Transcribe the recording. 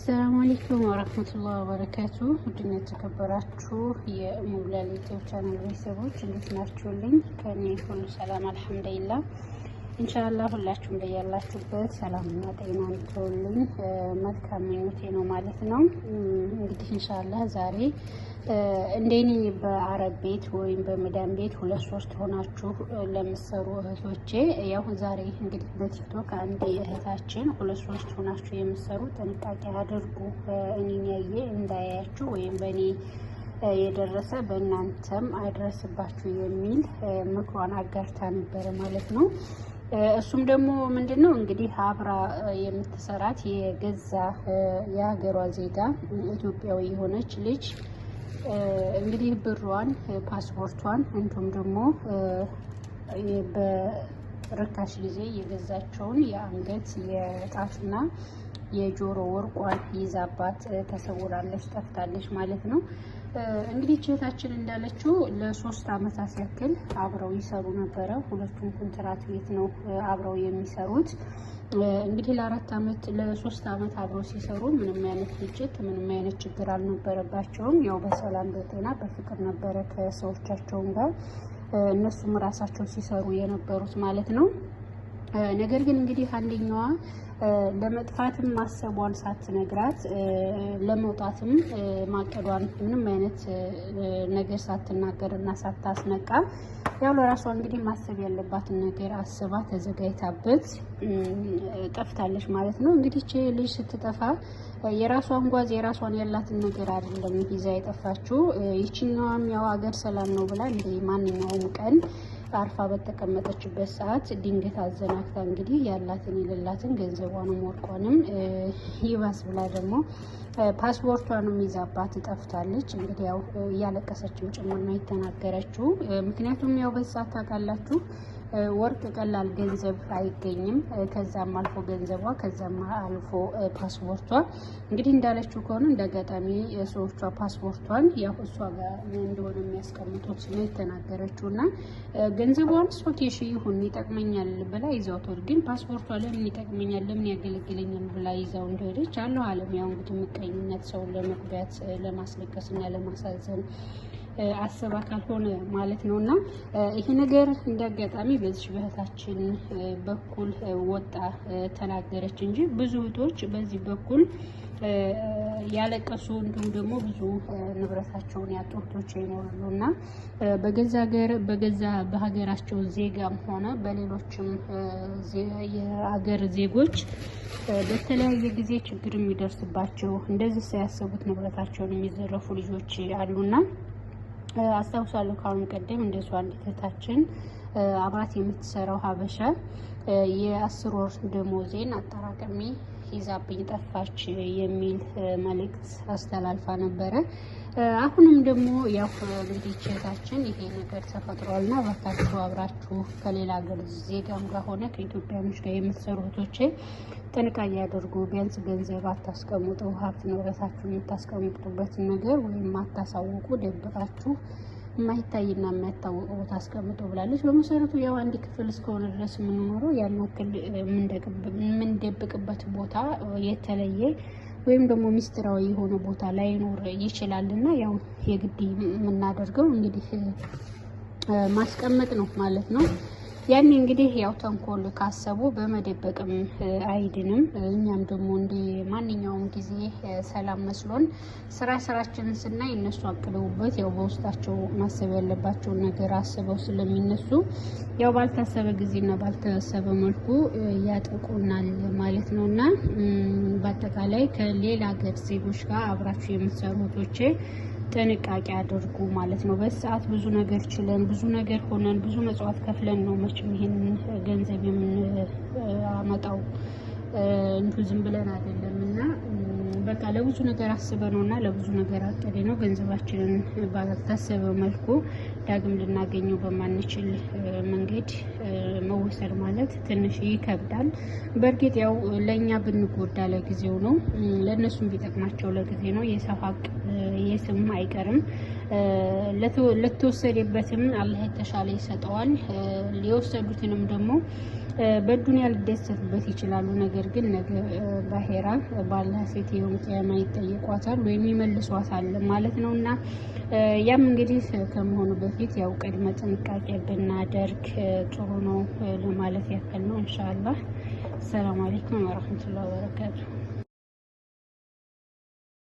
السلام عليكم ورحمة الله وبركاته. ودنا تكبراتشو يا مولالي توتشانل بيسبوች እንዴት ናችሁልኝ? ከኔ ሁሉ ሰላም አልሐምዱሊላህ። ኢንሻአላህ ሁላችሁም በያላችሁበት ሰላምና ጤና እንድትሆኑልኝ መልካም ምኞቴ ነው ማለት ነው። እንግዲህ ኢንሻአላህ ዛሬ እንደኔ በአረብ ቤት ወይም በመዳም ቤት ሁለት ሶስት ሆናችሁ ለምትሰሩ እህቶቼ ያው ዛሬ እንግዲህ በቲክቶክ አንድ እህታችን ሁለት ሶስት ሆናችሁ የምትሰሩ ጥንቃቄ አድርጉ፣ እኔን ያየ እንዳያያችሁ ወይም በእኔ የደረሰ በእናንተም አይደርስባችሁ የሚል ምክሯን አጋርታ ነበር ማለት ነው። እሱም ደግሞ ምንድነው እንግዲህ አብራ የምትሰራት የገዛ የሀገሯ ዜጋ ኢትዮጵያዊ የሆነች ልጅ እንግዲህ ብሯን ፓስፖርቷን እንዲሁም ደግሞ በርካሽ ጊዜ የገዛቸውን የአንገት የጣትና የጆሮ ወርቋን ይዛባት ተሰውራለች፣ ጠፍታለች ማለት ነው። እንግዲህ እህታችን እንዳለችው ለሶስት አመታት ያክል አብረው ይሰሩ ነበረ። ሁለቱም ኮንትራት ቤት ነው አብረው የሚሰሩት። እንግዲህ ለአራት አመት ለሶስት አመት አብረው ሲሰሩ ምንም አይነት ግጭት ምንም አይነት ችግር አልነበረባቸውም። ያው በሰላም በጤና በፍቅር ነበረ ከሰዎቻቸው ጋር እነሱም ራሳቸው ሲሰሩ የነበሩት ማለት ነው። ነገር ግን እንግዲህ አንደኛዋ ለመጥፋትም ማሰቧን ሳትነግራት ለመውጣትም ማቀዷን ምንም አይነት ነገር ሳትናገርና ሳታስነቃ ያው ለራሷ እንግዲህ ማሰብ ያለባትን ነገር አስባ ተዘጋጅታበት ጠፍታለች ማለት ነው። እንግዲህ ልጅ ስትጠፋ የራሷን ጓዝ የራሷን ያላትን ነገር አይደለም ይዛ የጠፋችው። ይችኛዋም ያው አገር ሰላም ነው ብላ እንደ ማንኛውም ቀን አርፋ በተቀመጠችበት ሰዓት ድንገት አዘናግታ እንግዲህ ያላትን የሌላትን ገንዘቧንም ወርቋንም ይባስ ብላ ደግሞ ፓስፖርቷንም ይዛባት ጠፍታለች። እንግዲህ ያው እያለቀሰችም ጭምር ነው የተናገረችው። ምክንያቱም ያው በሰዓት ታውቃላችሁ ወርቅ ቀላል ገንዘብ አይገኝም። ከዛም አልፎ ገንዘቧ ከዛም አልፎ ፓስፖርቷ እንግዲህ እንዳለችው ከሆነ እንደአጋጣሚ ሰዎቿ ፓስፖርቷን ያው እሷ ጋር እንደሆነ የሚያስቀምጡት ነው የተናገረችውና ገንዘቧን ሶኬሽ ይሁን ይጠቅመኛል ብላ ይዛው ተወር፣ ግን ፓስፖርቷ ለምን ይጠቅመኛል ለምን ያገለግለኛል ብላ ይዛው እንደሄደች አለው ዓለም ያው እንግዲህ ምቀኝነት ሰውን ለመጉዳት ለማስለቀስና ለማሳዘን አስባ ካልሆነ ማለት ነውና ይሄ ነገር እንዳጋጣሚ በዚህ በእህታችን በኩል ወጣ ተናገረች እንጂ ብዙ እህቶች በዚህ በኩል ያለቀሱ እንዲሁም ደግሞ ብዙ ንብረታቸውን ያጡ እህቶች ይኖራሉና በገዛ በሀገራቸው ዜጋም ሆነ በሌሎችም የሀገር ዜጎች በተለያየ ጊዜ ችግር የሚደርስባቸው እንደዚህ ሳያሰቡት ንብረታቸውን የሚዘረፉ ልጆች አሉና አስታውሳለሁ ካሁን ቀደም እንደሷ አንዲት እህታችን አብራት የምትሰራው ሀበሻ የ10 ወር ደሞዜን አጠራቀሚ ይዛብኝ ጠፋች የሚል መልእክት አስተላልፋ ነበረ። አሁንም ደግሞ ያው እንግዲህ እህታችን ይሄ ነገር ተፈጥሯልና ባካችሁ አብራችሁ ከሌላ ሀገር ዜጋም ጋር ሆነ ከኢትዮጵያኖች ጋር የምትሰሩ እህቶቼ ጥንቃቄ ያደርጉ። ቢያንስ ገንዘብ አታስቀምጡ፣ ሀብት ንብረታችሁ የምታስቀምጡበትን ነገር ወይም አታሳውቁ፣ ደብቃችሁ የማይታይና የማይታወቅ ቦታ አስቀምጡ ብላለች። በመሰረቱ ያው አንድ ክፍል እስከሆነ ድረስ የምንኖረው ያን ያክል የምንደብቅበት ቦታ የተለየ ወይም ደግሞ ሚስጥራዊ የሆነ ቦታ ላይኖር ይችላልና ያው የግድ የምናደርገው እንግዲህ ማስቀመጥ ነው ማለት ነው። ያኔ እንግዲህ ያው ተንኮል ካሰቡ በመደበቅም አይድንም። እኛም ደግሞ እንደ ማንኛውም ጊዜ ሰላም መስሎን ስራችንን ስናይ እነሱ አቅደውበት ያው በውስጣቸው ማሰብ ያለባቸውን ነገር አስበው ስለሚነሱ ያው ባልታሰበ ጊዜና ባልታሰበ መልኩ ያጠቁናል ማለት ነውና በአጠቃላይ ከሌላ ሀገር ዜጎች ጋር አብራችሁ የምትሰሩ እህቶቼ ጥንቃቄ አድርጉ ማለት ነው። በሰዓት ብዙ ነገር ችለን ብዙ ነገር ሆነን ብዙ መጽዋዕት ከፍለን ነው መቼም ይሄንን ገንዘብ የምናመጣው እንዲሁ ዝም ብለን አይደለምና በቃ ለብዙ ነገር አስበነውና ለብዙ ነገር አቀደ ነው ገንዘባችንን ባልታሰበ መልኩ ዳግም ልናገኘው በማንችል መንገድ መወሰድ ማለት ትንሽ ይከብዳል። በእርግጥ ያው ለኛ ብንጎዳ ለጊዜው ነው፣ ለነሱም ቢጠቅማቸው ለጊዜ ነው። የሰው ሀቅ የስም አይቀርም። ለተወሰደበትም አላህ የተሻለ ይሰጠዋል። የወሰዱትንም ደግሞ በዱንያ ሊደሰቱበት ይችላሉ። ነገር ግን ነገ በአኺራ በአላህ ፊት የውም ቂያማ ይጠይቋታል ወይም ይመልሷታል ማለት ነውና ያም እንግዲህ ከመሆኑ በፊት ያው ቅድመ ጥንቃቄ ብናደርግ ጥሩ ነው ለማለት ያክል ነው። ኢንሻአላህ። ሰላም አለይኩም ወራህመቱላሂ ወበረካቱ።